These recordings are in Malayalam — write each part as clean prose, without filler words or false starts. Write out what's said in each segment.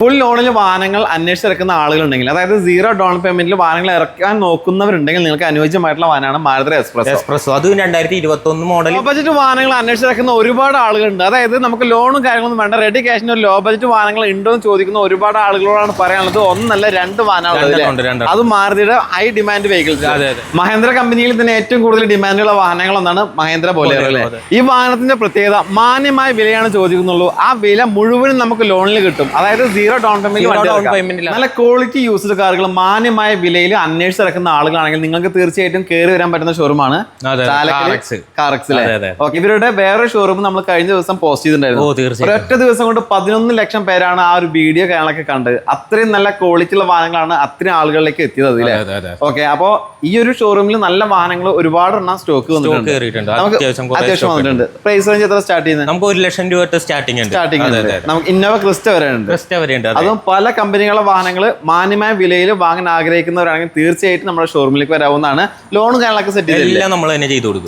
ഫുൾ ലോണിൽ വാഹനങ്ങൾ അന്വേഷിച്ചിറക്കുന്ന ആളുകളുണ്ടെങ്കിൽ, അതായത് സീറോ ഡൗൺ പേയ്മെന്റിൽ വാഹനങ്ങൾ ഇറക്കാൻ നോക്കുന്നവരുണ്ടെങ്കിൽ നിങ്ങൾക്ക് അനുയോജ്യമായിട്ടുള്ള വാഹനമാണ് മാരുതി എക്സ്പ്രസോ. അത് 2021 മോഡൽ ലോ ബജറ്റ് വാഹനങ്ങൾ അന്വേഷിച്ചിറക്കുന്ന ഒരുപാട് ആളുകളുണ്ട്. അതായത് നമുക്ക് ലോണും കാര്യങ്ങളൊന്നും വേണ്ട, റെഡി ക്യാഷിന് ഒരു ലോ ബജറ്റ് വാഹനങ്ങൾ ഉണ്ടോ എന്ന് ചോദിക്കുന്ന ഒരുപാട് ആളുകളോടാണ് പറയാനുള്ളത്. ഒന്നല്ല രണ്ട് വാഹനങ്ങൾ, അത് മാരുതിയുടെ ഹൈ ഡിമാൻഡ് വെഹിക്കിൾസ്. മഹേന്ദ്ര കമ്പനിയിൽ തന്നെ ഏറ്റവും കൂടുതൽ ഡിമാൻഡുള്ള വാഹനങ്ങൾ ഒന്നാണ് മഹേന്ദ്ര ബൊലേറോ. ഈ വാഹനത്തിന്റെ പ്രത്യേകത മാന്യമായ വിലയാണ് ചോദിക്കുന്നുള്ളൂ. ആ വില മുഴുവനും നമുക്ക് ലോണിൽ കിട്ടും. അതായത് സീറോ ഡൗൺ പേയ്മെന്റ്, നല്ല ക്വാളിറ്റി യൂസ്ഡ് കാറുകൾ മാന്യമായ വിലയിൽ അന്വേഷിച്ചിറക്കുന്ന ആളുകളാണെങ്കിൽ നിങ്ങൾക്ക് തീർച്ചയായിട്ടും കയറി വരാൻ പറ്റുന്ന ഷോറൂമാണ് ഇവരുടെ വേറെ ഷോറൂം നമ്മൾ കഴിഞ്ഞ ദിവസം പോസ്റ്റ് ചെയ്തിട്ടുണ്ടായിരുന്നു. ഒരൊറ്റ ദിവസം കൊണ്ട് 11 ലക്ഷം പേരാണ് ആ ഒരു വീഡിയോ കാര്യങ്ങളൊക്കെ കണ്ട്. അത്രയും നല്ല ക്വാളിറ്റി ഉള്ള വാഹനങ്ങളാണ് അത്രയും ആളുകളിലേക്ക് എത്തിയത് അതിലെ. ഓക്കെ, അപ്പോ ഈ ഒരു ഷോറൂമിൽ നല്ല വാഹനങ്ങൾ ഒരുപാട് എണ്ണം സ്റ്റോക്ക് വന്നിട്ടുണ്ട്. അത്യാവശ്യം വന്നിട്ടുണ്ട്. പ്രൈസ് റേഞ്ച് എത്ര സ്റ്റാർട്ട് ചെയ്യുന്നത്? നമുക്ക് 1 ലക്ഷം രൂപ സ്റ്റാർട്ടിംഗ് നമുക്ക് ഇന്നോവ ക്രിസ്റ്റ വരെ ഉണ്ട്. അതും പല കമ്പനികളുടെ വാഹനങ്ങൾ മാന്യമായ വിലയിൽ വാങ്ങാൻ ആഗ്രഹിക്കുന്നവരാണെങ്കിൽ തീർച്ചയായിട്ടും നമ്മുടെ ഷോറൂമിലേക്ക് വരാവുന്നതാണ്. ലോൺ കാര്യങ്ങളൊക്കെ സെറ്റ്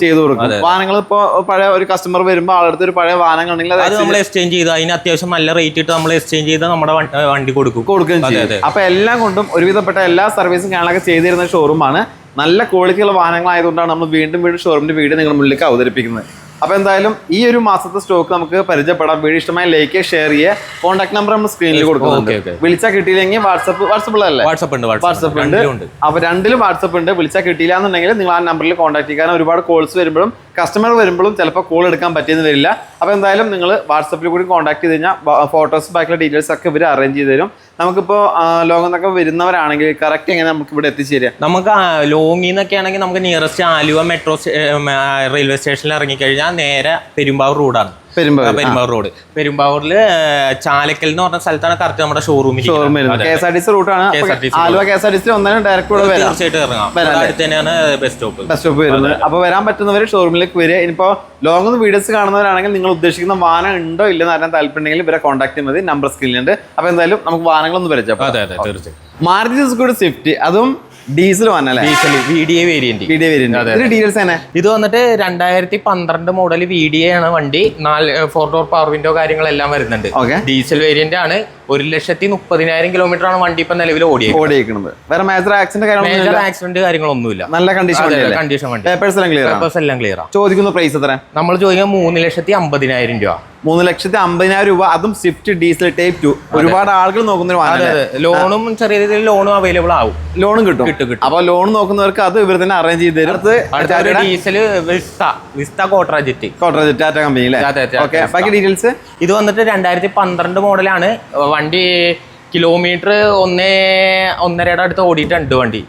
ചെയ്ത് കൊടുക്കും. വാഹനങ്ങൾ ഇപ്പൊ പഴയ ഒരു കസ്റ്റമർ വരുമ്പോൾ ആളടുത്ത് ഒരു പഴയ വാഹനങ്ങൾ ഉണ്ടെങ്കിൽ നമ്മൾ എക്സ്ചേഞ്ച് ചെയ്ത് അതിന് അത്യാവശ്യം നല്ല റേറ്റ് ഇട്ട് നമ്മൾ എക്സ്ചേഞ്ച് ചെയ്ത് നമ്മുടെ വണ്ടി കൊടുക്കുകയും ചെയ്യും. അപ്പൊ എല്ലാം കൊണ്ടും ഒരുവിധപ്പെട്ട എല്ലാ സർവീസും കാര്യങ്ങളൊക്കെ ചെയ്തിരുന്ന ഷോറൂമാണ്. നല്ല ക്വാളിറ്റിയുള്ള വാഹനങ്ങളായതുകൊണ്ടാണ് നമ്മൾ വീണ്ടും ഷോറൂമിന്റെ വീഡിയോ നിങ്ങളുടെ മുന്നിലേക്ക് അവതരിപ്പിക്കുന്നത്. അപ്പോൾ എന്തായാലും ഈ ഒരു മാസത്തെ സ്റ്റോക്ക് നമുക്ക് പരിചയപ്പെടാം. വീഡിയോ ഇഷ്ടമായി ലൈക്ക് ഷെയർ ചെയ്യുക. കോൺടാക്ട് നമ്പർ നമ്മൾ സ്ക്രീനിൽ കൊടുക്കുന്നുണ്ട്. വിളിച്ചാൽ കിട്ടിയില്ലെങ്കിൽ വാട്സപ്പ് ഉണ്ട്. അപ്പോൾ രണ്ടിലും വാട്സപ്പ് ഉണ്ട്. വിളിച്ചാൽ കിട്ടിയില്ല എന്നുണ്ടെങ്കിൽ നിങ്ങൾ ആ നമ്പറിൽ കോൺടാക്ട് ചെയ്യുക. ഒരുപാട് കോൾസ് വരുമ്പോഴും കസ്റ്റമർ വരുമ്പോഴും ചിലപ്പോൾ കോൾ എടുക്കാൻ പറ്റിയെന്ന് വരില്ല. അപ്പോൾ എന്തായാലും നിങ്ങൾ വാട്സപ്പിൽ കൂടി കോൺടാക്ട് ചെയ്ത് കഴിഞ്ഞാൽ ഫോട്ടോസ് ബാക്കിയുള്ള ഡീറ്റെയിൽസ് ഒക്കെ ഇവർ അറേഞ്ച് ചെയ്ത് തരും. നമുക്കിപ്പോൾ ലോങ്ങിൽ നിന്നൊക്കെ വരുന്നവരാണെങ്കിൽ കറക്റ്റ് എങ്ങനെ നമുക്ക് ഇവിടെ എത്തിച്ചേരാം? നമുക്ക് ലോങ്ങിൽ നിന്നൊക്കെ ആണെങ്കിൽ നമുക്ക് നിയറസ്റ്റ് ആലുവ മെട്രോ റെയിൽവേ സ്റ്റേഷനിൽ ഇറങ്ങിക്കഴിഞ്ഞാൽ നേരെ പെരുമ്പാവൂർ റോഡാണ്. പെരുമ്പാവൂർ റോഡ്. പെരുമ്പാവൂരില് ചാലക്കൽ എന്ന് പറഞ്ഞ സ്ഥലത്താണ് കറക്റ്റ് നമ്മുടെ ഷോറൂമിൽ. KSRTC റൂട്ടാണ്. ആലുവ KSRTC ഒന്നാലും ഡയറക്റ്റ് തീർച്ചയായിട്ടും ഇറങ്ങാം. അടുത്ത് തന്നെയാണ് ബസ് സ്റ്റോപ്പ് വരുന്നത്. അപ്പൊ വരാൻ പറ്റുന്നവർ ഷോറൂമിലേക്ക് വരിക. ഇനിയിപ്പോ ലോങ് വീഡിയോസ് കാണുന്നവരാണെങ്കിൽ നിങ്ങൾ ഉദ്ദേശിക്കുന്ന വാഹനം ഉണ്ടോ ഇല്ലെന്ന് അറിയാൻ താല്പര്യമുണ്ടെങ്കിൽ ഇവരെ കോൺടാക്ട് ചെയ്യുന്നത് നമ്പർ സ്ക്രീനിലുണ്ട്. അപ്പൊ എന്തായാലും നമുക്ക് വാഹനങ്ങളൊന്നും പരിചയപ്പെടാം. മാരുതി സുസുക്കി സ്വിഫ്റ്റ്, അതും ഡീസൽ VDA വേരിയന്റ്. ഇത് വന്നിട്ട് 2012 മോഡൽ VDA ആണ് വണ്ടി. 4 ഡോർ പവർ വിൻഡോ കാര്യങ്ങളെല്ലാം വരുന്നുണ്ട്. ഡീസൽ വേരിയന്റ് ആണ്. 1,30,000 കിലോമീറ്റർ ആണ് വണ്ടി ഇപ്പൊ നിലവിൽ ഓടിയിരിക്കുന്നത്. വേറെ മേജർ ആക്സിഡന്റ് കാര്യങ്ങളൊന്നുമില്ല. നല്ല കണ്ടീഷൻ വണ്ടി. പേപ്പേഴ്സ് എല്ലാം ക്ലിയർ. ചോദിക്കുന്ന പ്രൈസ് എത്ര? നമ്മൾ ചോദിക്കുന്നത് 3,50,000 രൂപ. 3,50,000 രൂപ. അതും സ്വിഫ്റ്റ് ഡീസൽ ടൈപ്പ് 2. ഒരുപാട് ആളുകൾ നോക്കുന്ന ലോണും ചെറിയ രീതിയിൽ ലോണും അവൈലബിൾ ആവും. ലോണും കിട്ടും. അപ്പൊ ലോൺ നോക്കുന്നവർക്ക് അത് ഇവർ തന്നെ അറേഞ്ച് ചെയ്ത് തരും. Diesel Vista Quadrajet Tata company. ബാക്കി ഡീറ്റെയിൽസ്. ഇത് വന്നിട്ട് 2012 മോഡലാണ് വണ്ടി. കിലോമീറ്റർ 1.5 അടുത്ത് ഓടിയിട്ടുണ്ട് വണ്ടി.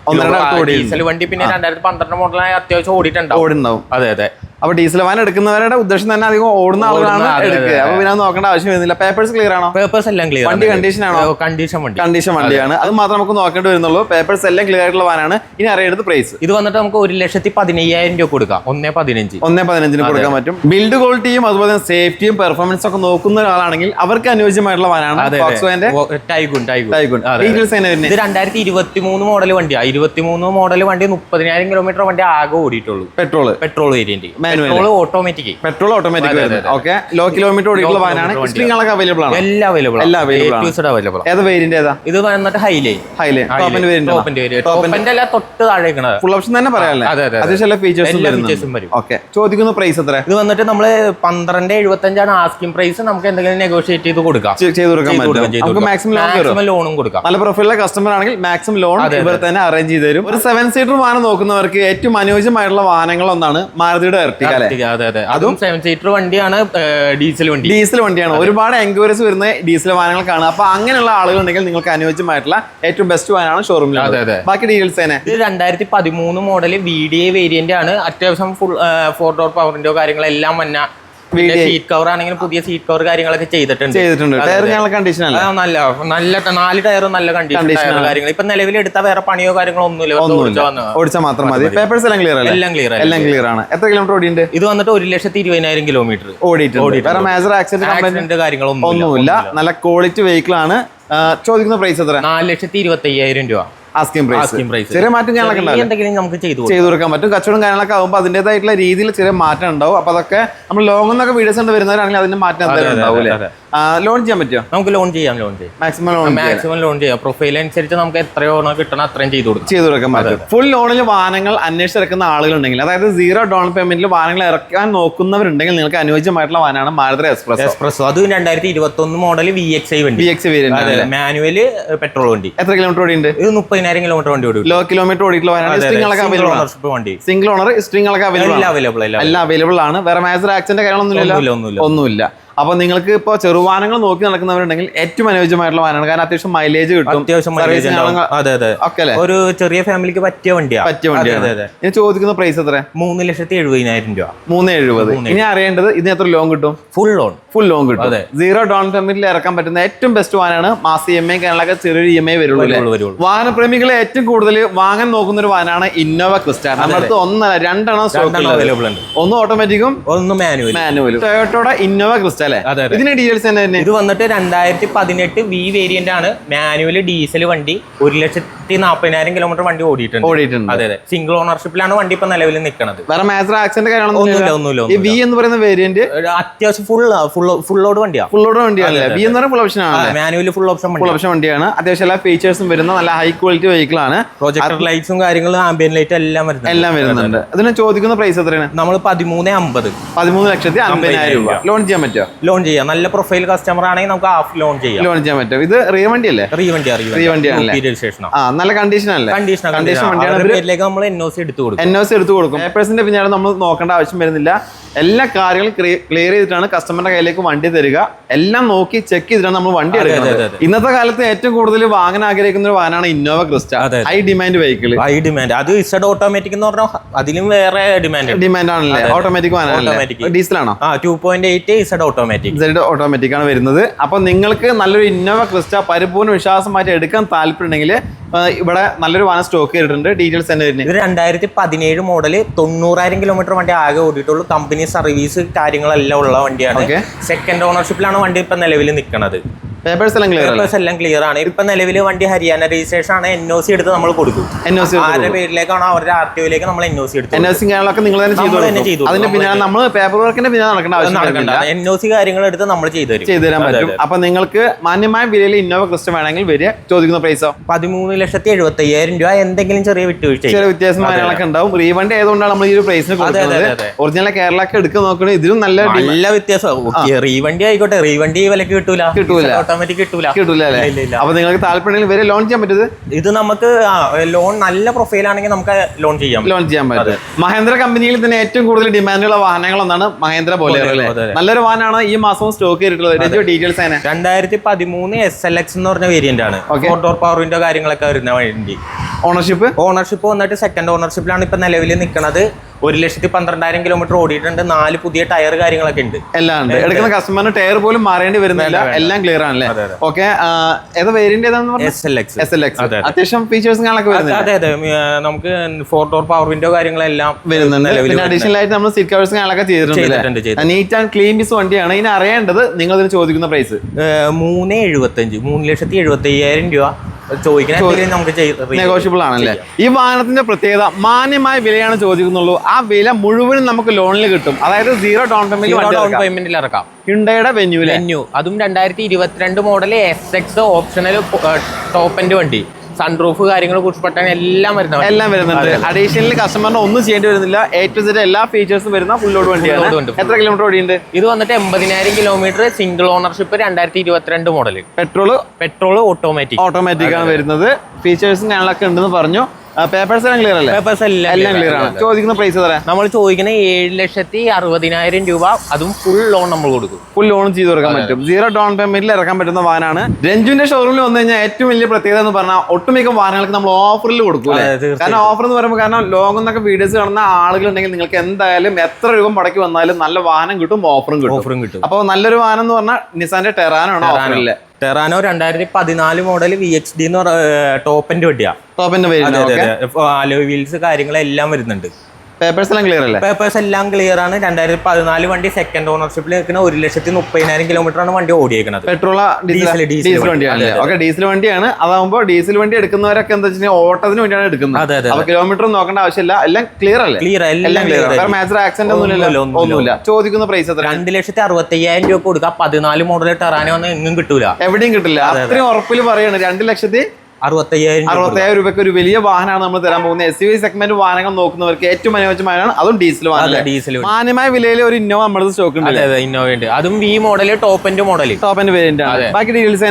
ഡീസൽ വണ്ടി. പിന്നെ 2012 മോഡലായ അത്യാവശ്യം ഓടിയിട്ടുണ്ടാവും. അതെ. അപ്പൊ ഡീസൽ വാൻ എടുക്കുന്നവരുടെ ഉദ്ദേശം തന്നെ അധികം ഓടുന്ന ആളുകളാണ് എടുക്കുക. അപ്പൊ പിന്നെ നോക്കേണ്ട ആവശ്യം വരുന്നില്ല. പേപ്പേഴ്സ് ക്ലിയർ ആണോ? പേപ്പേഴ്സ് എല്ലാം ക്ലിയർ. വണ്ടി കണ്ടീഷൻ ആണോ? കണ്ടീഷൻ വണ്ടിയാണ്. അത് മാത്രം നമുക്ക് നോക്കേണ്ടി വരുന്നുള്ളൂ. പേപ്പേഴ്സ് എല്ലാം ക്ലിയർ ആയിട്ടുള്ള വാനാണ്. ഇനി അറിയേണ്ടത് പ്രൈസ്. ഇത് വന്നിട്ട് നമുക്ക് 1,15,000 രൂപ കൊടുക്കാം. 1,15,000 കൊടുക്കാൻ പറ്റും. ബിൽഡ് ക്വാളിറ്റിയും അതുപോലെ തന്നെ സേഫ്റ്റിയും പെർഫോമൻസ് ഒക്കെ നോക്കുന്ന ഒരാളാണെങ്കിൽ അവർക്ക് അനുയോജ്യമായിട്ടുള്ള വാനാണ് ടൈഗുൺ. ഇത് 2023 മോഡൽ വണ്ടിയാണ്. 23 മോഡൽ വണ്ടി 30,000 കിലോമീറ്റർ വണ്ടി ആകെ ഓടിയിട്ടുള്ളൂ. Petrol variant. Petrol automatic. Low kilometre ഓടിയുള്ള വാനാണ്. അവൈലബിൾ ആണ്. എല്ലാം അവൈലബിൾ. ഏത് വേരിയന്റ് ഏതാ? ഇത് വന്നിട്ട് തൊട്ട് താഴേക്കണത് ഫുൾ ഓപ്ഷൻ തന്നെ പറയാല്ലേ? അത്യാവശ്യം ഫീച്ചേഴ്സും വരും. ചോദിക്കുന്ന പ്രൈസ് എത്ര? ഇത് വന്നിട്ട് നമ്മള് 12.75 ആസ്കിംഗ് പ്രൈസ്. നമുക്ക് എന്തെങ്കിലും നെഗോഷിയേറ്റ് ചെയ്ത് കൊടുക്കാം. മാക്സിമം ലോണും കൊടുക്കാം. നല്ല പ്രൊഫൈലുള്ള കസ്റ്റമർ ആണെങ്കിൽ മാക്സിമം ലോൺ ഇവർ തന്നെ അറേഞ്ച് ചെയ്ത് തരും. ഒരു 7 സീറ്റർ വാഹനം നോക്കുന്നവർക്ക് ഏറ്റവും അനുയോജ്യമായിട്ടുള്ള വാഹനങ്ങൾ ഒന്നാണ് മാരുതിയുടെ അതും 7 സീറ്റർ വണ്ടിയാണ്. ഡീസൽ വണ്ടിയാണ്. ഒരുപാട് എൻക്വയറീസ് വരുന്ന ഡീസൽ വാഹനങ്ങൾക്കാണ്. അപ്പൊ അങ്ങനെയുള്ള ആളുകളുണ്ടെങ്കിൽ നിങ്ങൾക്ക് അനുയോജ്യമായിട്ടുള്ള ഏറ്റവും ബെസ്റ്റ് വാഹനമാണ് ഷോറൂമിൽ. ബാക്കി ഡീറ്റെയിൽസ് തന്നെ. ഇത് 2013 മോഡൽ VDA വേരിയന്റ് ആണ്. അത്യാവശ്യം ഫുൾ 4 ഡോർ പവർ വിൻഡോ കാര്യങ്ങളെല്ലാം വന്ന സീറ്റ് കവർ ആണെങ്കിലും പുതിയ സീറ്റ് കവർ കാര്യങ്ങളൊക്കെ ചെയ്തിട്ടുണ്ട്. നല്ല 4 ടയറും നല്ല കണ്ടീഷൻ കാര്യങ്ങൾ. ഇപ്പൊ നിലവിലെടുത്ത വേറെ പണിയോ കാര്യങ്ങളോ ഒന്നുമില്ല. ഓടിച്ചാൽ മാത്രം മതി. പേപ്പേഴ്സ് എല്ലാം ക്ലിയർ ആണ്. എത്ര കിലോമീറ്റർ ഓടിയുണ്ട്? ഇത് വന്നിട്ട് 1,20,000 കിലോമീറ്റർ ഓടിയിട്ടുണ്ട്. വേറെ മേജർ ആക്സിഡന്റ് കാര്യങ്ങളൊന്നുമില്ല. നല്ല ക്വാളിറ്റി വെഹിക്കിൾ ആണ്. ചോദിക്കുന്ന പ്രൈസ് എത്ര? 4,20,000 രൂപ. Asking price. ചെറിയ മാറ്റം എന്തെങ്കിലും നമുക്ക് ചെയ്തു കൊടുക്കാൻ പറ്റും. കച്ചവടം കാര്യങ്ങളൊക്കെ ആകുമ്പോൾ അതിൻ്റെതായിട്ടുള്ള രീതിയിൽ ചെറിയ മാറ്റം ഉണ്ടാവും. അപ്പൊ അതൊക്കെ നമ്മൾ ലോങ് എന്നൊക്കെ വീഡിയോസ് കൊണ്ട് വരുന്നവരാണെങ്കിൽ അതിന്റെ മാറ്റം എന്തായാലും ഉണ്ടാവില്ല. ലോൺ ചെയ്യാൻ പറ്റുമോ? നമുക്ക് ലോൺ ചെയ്യാം മാക്സിമം ലോൺ ചെയ്യാം. പ്രൊഫൈൽ അനുസരിച്ച് നമുക്ക് എത്രയോ കിട്ടണം അത്രയും ചെയ്തു കൊടുക്കാൻ പറ്റും. ഫുൾ ലോണിൽ വാഹനങ്ങൾ അന്വേഷിച്ചിറക്കുന്ന ആളുകളുണ്ടെങ്കിൽ, അതായത് 0 ഡൗൺ പേയ്മെന്റിൽ വാഹനങ്ങൾ ഇറക്കാൻ നോക്കുന്നവരുണ്ടെങ്കിൽ നിങ്ങൾക്ക് അനുയോജ്യമായിട്ടുള്ള വാഹനമാണ് മാരുതി എക്സ്പ്രസോ. അത് 2021 മോഡൽ VXi വണ്ടി, മാനുവൽ പെട്രോൾ വണ്ടി. എത്ര കിലോമീറ്റർ ഓടിയുണ്ട്? ഇത് 30,000 കിലോമീറ്റർ വണ്ടി ഓടി. ലോ കിലോമീറ്റർ ഓടിയിട്ടുള്ള സിംഗിൾ ഓണർ ഹിസ്റ്ററികളൊക്കെ അവൈലബിൾ ആണ്. വേറെ മേജർ ആക്സിഡന്റ് കാര്യങ്ങളൊന്നുമില്ല, ഒന്നുമില്ല. അപ്പൊ നിങ്ങൾക്ക് ഇപ്പൊ ചെറുവാഹനങ്ങൾ നോക്കി നടക്കുന്നവരുണ്ടെങ്കിൽ ഏറ്റവും അനുയോജ്യമായിട്ടുള്ള വാഹനമാണ്. കാരണം അത്യാവശ്യം മൈലേജ് കിട്ടും, ഒരു ചെറിയ ഫാമിലിക്ക് പറ്റിയ വണ്ടിയാണ്. ഇനി ചോദിക്കുന്ന പ്രൈസ് എത്ര? 3,70,000 രൂപ. 370. ഇനി അറിയേണ്ടത് ഇതിന് എത്ര ലോൺ കിട്ടും? ഫുൾ ലോൺ കിട്ടും. 0 ഡൗൺ പേയ്മെന്റിൽ ഇറക്കാൻ പറ്റുന്ന ഏറ്റവും ബെസ്റ്റ് വാഹനമാണ്. മാസ EMI കേരളಕ್ಕೆ ചെറിയൊരു EMI വരുള്ളൂ. വാഹനപ്രേമികളെ ഏറ്റവും കൂടുതൽ വാങ്ങാൻ നോക്കുന്ന ഒരു വാഹനമാണ് ഇന്നോവ ക്രിസ്റ്റ. നമ്മുടെ അടുത്ത് 2 സ്റ്റോക്ക് അവൈലബിൾ ഉണ്ട്. ഒന്ന് ഓട്ടോമാറ്റിക്കും ഒന്ന് മാനുവലും. ടൊയോട്ടയുടെ ഇന്നോവ ക്രിസ്റ്റ. ഇതിന്റെ ഡീറ്റെയിൽസ് തന്നെ. ഇത് വന്നിട്ട് 2018 V വേരിയന്റ് ആണ്. മാനുവൽ ഡീസൽ വണ്ടി. 1,40,000 കിലോമീറ്റർ വണ്ടി ഓടിയിട്ടുണ്ട്. അതെ. സിംഗിൾ ഓണർഷിപ്പിലാണ് വണ്ടി ഇപ്പൊ നിലവിൽ നിൽക്കുന്നത്. വേറെ മേജർ ആക്സിഡന്റ് കാര്യങ്ങളൊന്നുമില്ല. ഈ V എന്ന് പറയുന്ന വേരിയന്റ് അത്യാവശ്യം ഫുൾ ലോഡ് വണ്ടിയാണ്. V എന്ന് പറയുന്ന ഫുൾ ഓപ്ഷൻ ആണ്. മാനുവൽ ഫുൾ ഓപ്ഷൻ വണ്ടിയാണ്. അത്യാവശ്യം എല്ലാ ഫീച്ചേഴ്സും വരുന്ന നല്ല ഹൈ ക്വാളിറ്റി വെഹിക്കിൾ ആണ്. പ്രൊജക്ടർ ലൈറ്റ്സും കാര്യങ്ങളും ആംബിയൻ ലൈറ്റ് എല്ലാം വരുന്നുണ്ട്. അതിന് ചോദിക്കുന്ന പ്രൈസ് എത്രയാണ്? നമ്മൾ 13,50. 13,50,000 രൂപ. ലോൺ ചെയ്യാൻ പറ്റുമോ? ലോൺ ചെയ്യാം. നല്ല പ്രൊഫൈൽ കസ്റ്റമർ ആണെങ്കിൽ നമുക്ക് ഹാഫ് ലോൺ ചെയ്യാൻ പറ്റും. ഇത് റീ വണ്ടി അല്ലേ? റീ വണ്ടിയാണ്. നല്ല കണ്ടീഷൻ അല്ലേ? കണ്ടീഷൻ വണ്ടിയാണ്. നമ്മൾ NOC എടുത്തു കൊടുക്കും. പേപ്പേഴ്സിന്റെ പിന്നാലെ നമ്മൾ നോക്കേണ്ട ആവശ്യം വരുന്നില്ല. എല്ലാ കാര്യങ്ങളും ക്ലിയർ ചെയ്തിട്ടാണ് കസ്റ്റമറിന്റെ കയ്യിലേക്ക് വണ്ടി തരിക. എല്ലാം നോക്കി ചെക്ക് ചെയ്തിട്ടാണ് നമ്മൾ വണ്ടി എടുക്കുന്നത്. ഇന്നത്തെ കാലത്ത് ഏറ്റവും കൂടുതൽ വാങ്ങാൻ ആഗ്രഹിക്കുന്ന ഒരു വാഹനമാണ് Innova Crysta. High demand vehicle. അത് ഇസഡ് ഓട്ടോമാറ്റിക് എന്ന് പറഞ്ഞാൽ അതിലും വേറെ ഡിമാൻഡ് ആണല്ലേ? ഓട്ടോമാറ്റിക് വാഹനമാണ്. ഡീസലാണോ? 2.8 ഇസഡ് ഓട്ടോമാറ്റിക് ആണ് വരുന്നത്. അപ്പൊ നിങ്ങൾക്ക് നല്ലൊരു ഇന്നോവ ക്രിസ്റ്റ പരിപൂർണ്ണ വിശ്വാസമായിട്ട് എടുക്കാൻ താല്പര്യമുണ്ടെങ്കിൽ ഇവിടെ നല്ലൊരു വാഹനം സ്റ്റോക്ക് ചെയ്തിട്ടുണ്ട്. ഡീറ്റെയിൽസ് തന്നെ വരുന്നത്. ഇത് 2017 മോഡൽ 90,000 കിലോമീറ്റർ വണ്ടി ആകെ ഓടിയിട്ടുള്ളൂ. കമ്പനി സർവീസ് കാര്യങ്ങളെല്ലാം ഉള്ള വണ്ടിയാണ്. സെക്കൻഡ് ഓണർഷിപ്പിലാണ് വണ്ടി ഇപ്പൊ നിലവിൽ നിൽക്കുന്നത്. പേപ്പേഴ്സ് എല്ലാം ക്ലിയർ ആണ്. ഇപ്പൊ നിലവിൽ വണ്ടി ഹരിയാന രജിസ്ട്രേഷൻ ആണ്. NOC എടുത്ത് നമ്മൾ കൊടുക്കും. ആരുടെ പേരിലേക്കാണോ അവരുടെ RTOയിലേക്ക് നമ്മൾ NOC എടുത്തു. അതിന്റെ പിന്നാലെ നമ്മൾ പേപ്പർ വർക്കിന്റെ പിന്നാലെ നടക്കേണ്ട ആവശ്യം. NOC കാര്യങ്ങൾ എടുത്ത് നമ്മൾ ചെയ്തു തരാൻ പറ്റും. അപ്പൊ നിങ്ങൾക്ക് മാന്യമായ വിലയിൽ ഇന്നോവ ക്രിസ്റ്റ വേണമെങ്കിൽ വരിക. ചോദിക്കുന്ന പ്രൈസോ 13,70,000 രൂപ. എന്തെങ്കിലും ചെറിയ വ്യത്യാസം കാര്യങ്ങളൊക്കെ ഉണ്ടാവും. റീ വണ്ടി ആയതുകൊണ്ടാണ് നമ്മൾ ഈ ഒരു പ്രൈസിന് കൊടുക്കുന്നത്. ഒറിജിനൽ കേരളക്ക് എടുക്കാൻ നോക്കണേ ഇതിലും നല്ല വ്യത്യാസം. റീ വണ്ടി ആയിക്കോട്ടെ, റീ വണ്ടി വിലക്ക് കിട്ടൂല. കിട്ടൂല. അപ്പൊ നിങ്ങൾക്ക് താല്പര്യം വരെ ലോൺ ചെയ്യാൻ പറ്റുന്നത്. ഇത് നമുക്ക് ലോൺ നല്ല പ്രൊഫൈൽ ആണെങ്കിൽ നമുക്ക് ലോൺ ചെയ്യാൻ പറ്റും. മഹേന്ദ്ര കമ്പനിയിൽ തന്നെ ഏറ്റവും കൂടുതൽ ഡിമാൻഡുള്ള വാഹനങ്ങൾ ഒന്നാണ് മഹേന്ദ്ര ബൊലേറോ. നല്ലൊരു വാഹനമാണ് ഈ മാസവും സ്റ്റോക്ക് ചെയ്തിട്ടുള്ളത്. ഡീറ്റെയിൽസ് 2013 SLX എന്ന് പറഞ്ഞ വേരിയന്റ് ആണ്. 4 ഡോർ പവർ വിൻഡോ കാര്യങ്ങളൊക്കെ വരുന്ന വണ്ടി. ഓണർഷിപ്പ് വന്നിട്ട് സെക്കൻഡ് ഓണർഷിപ്പിലാണ് ഇപ്പൊ നിലവിൽ നിൽക്കുന്നത്. 1,12,000 കിലോമീറ്റർ ഓടിയിട്ടുണ്ട്. 4 പുതിയ ടയർ കാര്യങ്ങളൊക്കെ ഉണ്ട്. എല്ലാം ഉണ്ട്. എടുക്കുന്ന കസ്റ്റമറിന് ടയർ പോലും മാറേണ്ടി വരുന്നില്ല. എല്ലാം ക്ലിയർ ആണല്ലേ? ഓക്കെ. ഏത് വേരിയന്റ് ഏതാണെന്ന്? SLX. അത്യാവശ്യം ഫീച്ചേഴ്സും കാര്യങ്ങളൊക്കെ അതെ. നമുക്ക് 4 ഡോർ പവർ വിൻഡോ കാര്യങ്ങളെല്ലാം വരുന്നുണ്ട്. പിന്നെ അഡീഷണൽ ആയിട്ട് നമ്മൾ സീറ്റ് കവേഴ്സും കാര്യങ്ങളൊക്കെ ചെയ്തിട്ടുണ്ട്. നീറ്റ് ആൻഡ് ക്ലീൻ പീസ് വണ്ടിയാണ്. ഇനി അറിയേണ്ടത് നിങ്ങൾ ഇതിന് ചോദിക്കുന്ന പ്രൈസ് 3,75,000 രൂപ നെഗോഷ്യബിൾ ആണല്ലേ? ഈ വാഹനത്തിന്റെ പ്രത്യേകത മാന്യമായ വിലയാണ് ചോദിക്കുന്നുള്ളൂ. ആ വില മുഴുവനും നമുക്ക് ലോണിൽ കിട്ടും. അതായത് 0 ഡൗൺ പേയ്മെന്റിൽ ഇറക്കാം. ഹ്യുണ്ടായുടെ വെന്യൂ, അതും 2022 model SX optional top end വണ്ടി. സൺറൂഫ് കാര്യങ്ങൾ പുഷ്പട്ടൻ എല്ലാം വരുന്നുണ്ട്. അഡീഷണലി കസ്റ്റമറിന് ഒന്നും ചെയ്യേണ്ടി വരുന്നില്ല. A to Z എല്ലാ ഫീച്ചേഴ്സും വരുന്ന ഫുൾ ലോഡ് വണ്ടിയാണ്. എത്ര കിലോമീറ്റർ ഓടിയുണ്ട്? ഇത് വന്നിട്ട് 80,000 kilometre. Single ownership. 2022 model. Petrol automatic ആണ് വരുന്നത്. ഫീച്ചേഴ്സും കാര്യങ്ങളൊക്കെ ഉണ്ടെന്ന് പറഞ്ഞു. പേപ്പേഴ്സ് എല്ലാം ക്ലിയർ അല്ലേ? പേപ്പേഴ്സ് എല്ലാം ക്ലിയർ ആണ്. ചോദിക്കുന്ന പ്രൈസ് എത്ര? നമ്മൾ ചോദിക്കുന്ന 7,60,000 രൂപ. അതും ഫുൾ ലോൺ നമ്മൾ കൊടുക്കും. ഫുൾ ലോൺ ചെയ്ത് കൊടുക്കാൻ പറ്റും. 0 ഡൗൺ പേയ്മെന്റിൽ ഇറക്കാൻ പറ്റുന്ന വാഹനമാണ്. രഞ്ജുവിന്റെ ഷോറൂമിൽ വന്നു കഴിഞ്ഞാൽ ഏറ്റവും വലിയ പ്രത്യേകത എന്ന് പറഞ്ഞാൽ ഒട്ടുമിക്ക വാഹനങ്ങൾക്ക് നമ്മൾ ഓഫറിൽ കൊടുക്കും. കാരണം ഓഫർ എന്ന് പറയുമ്പോൾ ലോങ് എന്നൊക്കെ വീഡിയോസ് കാണുന്ന ആളുകളുണ്ടെങ്കിൽ നിങ്ങൾക്ക് എന്തായാലും എത്ര രൂപ മുടക്കി വന്നാലും നല്ല വാഹനം കിട്ടും, ഓഫറും കിട്ടും. അപ്പോൾ നല്ലൊരു വാഹനം എന്ന് പറഞ്ഞാൽ നിസാന്റെ ടെറാനോ ആണ് ഓഫറിൽ. ടെറാനോ 2014 മോഡൽ VXD എന്ന് ടോപ്പ് എൻഡ് വണ്ടിയാണ്. അലോയ് വീൽസ് കാര്യങ്ങളെല്ലാം വരുന്നുണ്ട്. പേപ്പേഴ്സ് എല്ലാം ക്ലിയർ അല്ലേ? പേപ്പേഴ്സ് എല്ലാം ക്ലിയർ ആണ്. 2014 വണ്ടി സെക്കൻഡ് ഓണർഷിപ്പിൽ നിൽക്കുന്ന 1,30,000 കിലോമീറ്റർ ആണ് വണ്ടി ഓടിയേക്കുന്നത്. പെട്രോൾ ഡീസൽ വണ്ടിയാണ്. ഓക്കെ, ഡീസൽ വണ്ടിയാണ്. അതാകുമ്പോൾ ഡീസൽ വണ്ടി എടുക്കുന്നവരൊക്കെ എന്താ വെച്ചാൽ ഓട്ടത്തിന് വേണ്ടിയാണ് എടുക്കുന്നത്. അപ്പൊ കിലോമീറ്റർ നോക്കേണ്ട ആവശ്യമില്ല, എല്ലാം ക്ലിയർ അല്ലേ? എല്ലാം ക്ലിയർ. മേജർ ആക്സിഡന്റ് ഒന്നുമില്ല. ചോദിക്കുന്ന പ്രൈസ് 2,65,000 രൂപ കൊടുക്കുക. 14 മോഡൽ ടെറാനോ ഒന്നും എങ്ങും കിട്ടൂല, എവിടെയും കിട്ടില്ല. അത്രയും ഉറപ്പിൽ പറയാണ് 2,65,000 രൂപയ്ക്ക് ഒരു വലിയ വാഹനമാണ് നമ്മൾ തരാൻ പോകുന്നത്. SUV സെഗ്മെന്റ് വാഹനങ്ങൾ നോക്കുന്നവർക്ക് ഏറ്റവും അനുയോജ്യമായാണ്. അതും ഡീസൽ വാഹനം. മാന്യമായ വിലയിൽ ഒരു ഇന്നോവ നമ്മുടെ സ്റ്റോക്ക് ഉണ്ട്. ഇന്നോവ ഉണ്ട്, അതും V model top end variant ആണ്. ബാക്കി ഡീറ്റെയിൽസ്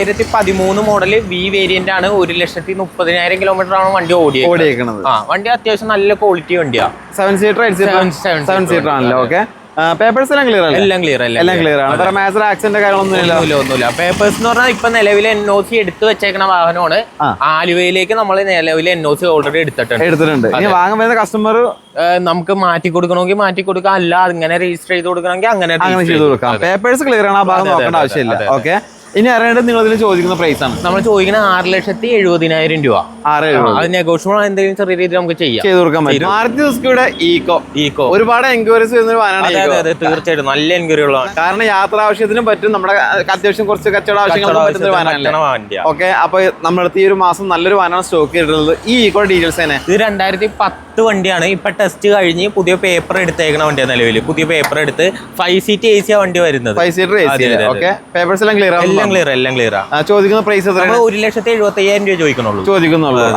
ഇത് 2013 മോഡൽ V വേരിയന്റ് ആണ്. 1,30,000 കിലോമീറ്റർ ആണ് വണ്ടി ഓടിയേക്കുന്നത്. വണ്ടി അത്യാവശ്യം നല്ല ക്വാളിറ്റി വണ്ടിയാണ്. 7 സീറ്റർ 7 സീറ്റർ ആണല്ലോ. ഓക്കെ, പേപ്പേഴ്സ് എല്ലാം ക്ലിയർ ആണ്. എല്ലാം ക്ലിയർ ആണ്. മേജർ ആക്സിഡന്റ് കാര്യങ്ങളൊന്നുമില്ല. പേപ്പേഴ്സ് എന്ന് പറഞ്ഞാൽ ഇപ്പൊ നിലവിൽ NOC എടുത്തു വെച്ചേക്കുന്ന വാഹനമാണ്. ആലുവയിലേക്ക് നമ്മൾ നിലവിൽ NOC ഓൾറെഡി എടുത്തിട്ടുണ്ട്. ഇനി വാങ്ങാൻ വരുന്ന കസ്റ്റമർ നമുക്ക് മാറ്റി കൊടുക്കണമെങ്കിൽ മാറ്റി കൊടുക്കാം, അല്ല അങ്ങനെ രജിസ്റ്റർ ചെയ്ത് കൊടുക്കണമെങ്കിൽ അങ്ങനെ ചെയ്ത് കൊടുക്കാം. പേപ്പേഴ്സ് ക്ലിയർ ആണ്, ആ ഭാഗം നോക്കേണ്ട ആവശ്യമില്ല. ഓക്കെ, ഇനി അറിയേണ്ടത് നിങ്ങൾ ഇതിന് ചോദിക്കുന്ന പ്രൈസ് ആണ്. നമ്മൾ ചോദിക്കുന്ന 6,70,000 രൂപ. അത് നെഗോഷ്യബിൾ എന്തെങ്കിലും ചെറിയ രീതിയിൽ നമുക്ക് ചെയ്ത് കൊടുക്കാൻ പറ്റും. മാരുതി സുസുക്കിയുടെ ഈക്കോ ഒരുപാട് എൻക്വയറീസ് വരുന്ന ഒരു വാഹനമാണ്. തീർച്ചയായിട്ടും നല്ല എൻക്വയറി ഉള്ളതാണ്. കാരണം യാത്രാ ആവശ്യത്തിനും പറ്റും, നമ്മുടെ അത്യാവശ്യം കുറച്ച് കച്ചവട ആവശ്യങ്ങൾക്കും പറ്റുന്ന വാഹനമാണ്. ഓക്കെ, അപ്പൊ നമ്മളടുത്ത് ഈ ഒരു മാസം നല്ലൊരു വാഹനമാണ് സ്റ്റോക്ക് ചെയ്തിട്ടുള്ളത്. ഈ ഈക്കോ ഡീറ്റെയിൽസ് തന്നെ. ഇത് 2010 വണ്ടിയാണ്. ഇപ്പൊ ടെസ്റ്റ് കഴിഞ്ഞ് പുതിയ പേപ്പർ എടുത്തേക്കണ വണ്ടിയാണ്. നിലവിൽ പുതിയ പേപ്പർ എടുത്ത് 5 സീറ്റ് AC വണ്ടി വരുന്നത്. 5 സീറ്റർ AC. ഓക്കെ, പേപ്പേഴ്സ് എല്ലാം ക്ലിയർ ആണ്. എല്ലാം ക്ലിയർ. ചോദിക്കുന്ന പ്രൈസ് 1,70,000 രൂപ ചോദിക്കുന്നുള്ളൂ.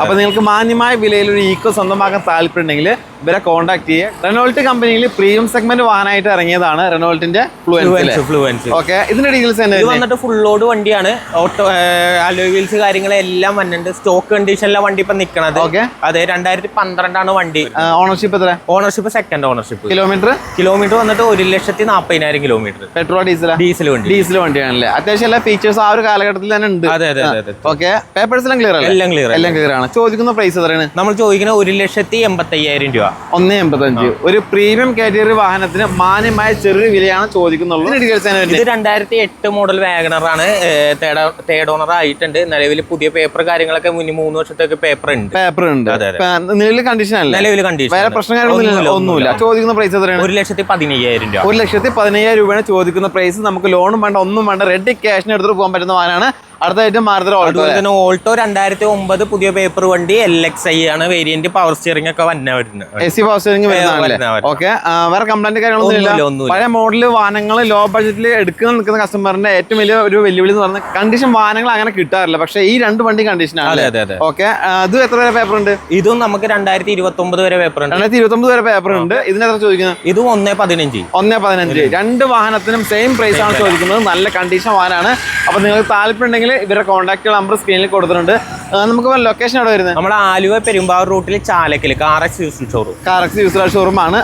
അപ്പൊ നിങ്ങൾക്ക് മാന്യമായ വിലയിൽ ഒരു ഈക്കോ സ്വന്തമാക്കാൻ താല്പര്യമുണ്ടെങ്കിൽ ഇവരെ കോൺടാക്ട് ചെയ്യുക. റെനോൾട്ട് കമ്പനിയിൽ പ്രീമിയം സെഗ്മെന്റ് വാഹനമായിട്ട് ഇറങ്ങിയതാണ് റെനോൾട്ടിന്റെ ഫ്ലുവൻസ്. ഓക്കെ, ഇതിന്റെ ഡീറ്റെയിൽസ് തന്നെ. ഇത് വന്നിട്ട് ഫുൾ ലോഡ് വണ്ടിയാണ്. ഓട്ടോ അലോയ് വീൽസ് കാര്യങ്ങളെല്ലാം വന്നിട്ടുണ്ട്. സ്റ്റോക്ക് കണ്ടീഷനിലെ വണ്ടി ഇപ്പൊ നിൽക്കണത്. അതെ, 2012 ആണ് വണ്ടി. ഓണർഷിപ്പ് എത്ര? Ownership second ownership. കിലോമീറ്റർ വന്നിട്ട് 1,40,000 കിലോമീറ്റർ. Petrol diesel വണ്ടിയാണല്ലേ. അത്യാവശ്യം എല്ലാ ഫീച്ചേഴ്സ് ആ ഒരു കാലഘട്ടത്തിൽ തന്നെ ഉണ്ട്. അതെ. ഓക്കെ, പേപ്പേഴ്സ് എല്ലാം ക്ലിയർ ആണ്. ചോദിക്കുന്ന പ്രൈസ് എത്രയാണ്? നമ്മൾ ചോദിക്കുന്ന 1,85,000 രൂപ. 1,85,000. ഒരു പ്രീമിയം കാറ്റഗറി വാഹനത്തിന് മാന്യമായ ചെറിയ വിലയാണ് ചോദിക്കുന്നുള്ളൂ. ഇത് 2008 മോഡൽ വാഗണർ ആണ്. തേർഡ് ഓണർ ആയിട്ടുണ്ട്. നിലവിൽ പുതിയ പേപ്പർ കാര്യങ്ങളൊക്കെ 3 വർഷത്തേക്ക് പേപ്പർ ഉണ്ട്. നിലവിൽ കണ്ടീഷൻ അല്ല. വേറെ പ്രശ്നങ്ങളൊന്നുമില്ല. ചോദിക്കുന്ന പ്രൈസ് എത്രയാണ്? 1,15,000 രൂപ. 1,15,000 രൂപയാണ് ചോദിക്കുന്ന പ്രൈസ്. നമുക്ക് ലോണും വേണ്ട, ഒന്നും വേണ്ട, റെഡി ക്യാഷിന് എടുത്തിട്ട് പോകാൻ പറ്റുന്ന വാഹനമാണ്. അടുത്തായിട്ട് മാരുതി ഓൾട്ടോ 2009 പുതിയ പേപ്പർ വണ്ടി LXi ആണ് വേരിയന്റ്. പവർ സ്റ്റിയറിംഗ് ഒക്കെ വരുന്നത്. AC പവർ സ്റ്റിയറിംഗ് വരുന്നതാണ്. ഓക്കെ, വേറെ കംപ്ലൈന്റ് കാര്യങ്ങളൊന്നും. പഴയ മോഡൽ വാഹനങ്ങൾ ലോ ബഡ്ജറ്റിൽ നിൽക്കുന്ന കസ്റ്റമറിന്റെ ഏറ്റവും വലിയ ഒരു വെല്ലുവിളി എന്ന് പറഞ്ഞാൽ കണ്ടീഷൻ വാഹനങ്ങൾ അങ്ങനെ കിട്ടാറില്ല. പക്ഷേ ഈ 2 വണ്ടി കണ്ടീഷനാണ്. ഓക്കെ, ഇത് എത്ര വരെ പേപ്പർ ഉണ്ട്? ഇതും നമുക്ക് 2029 വരെ പേപ്പർ ഉണ്ട്. 2029 വരെ പേപ്പർ ഉണ്ട്. ഇതിന് എത്ര ചോദിക്കുന്നത്? ഇതും 1,15. 1,15. 2 വാഹനത്തിനും സെയിം പ്രൈസ് ആണ് ചോദിക്കുന്നത്. നല്ല കണ്ടീഷൻ വാഹനമാണ്. അപ്പൊ നിങ്ങൾക്ക് താല്പര്യം ഉണ്ടെങ്കിൽ ഇവരുടെ കോൺടാക്ട് നമ്പർ സ്ക്രീനിൽ കൊടുത്തിട്ടുണ്ട്. നമുക്ക് ലൊക്കേഷൻ എവിടെ വരുന്നത്? നമ്മുടെ ആലുവ പെരുമ്പാവൂർ റൂട്ടിൽ Chalakkal car X used showroom ആണ്.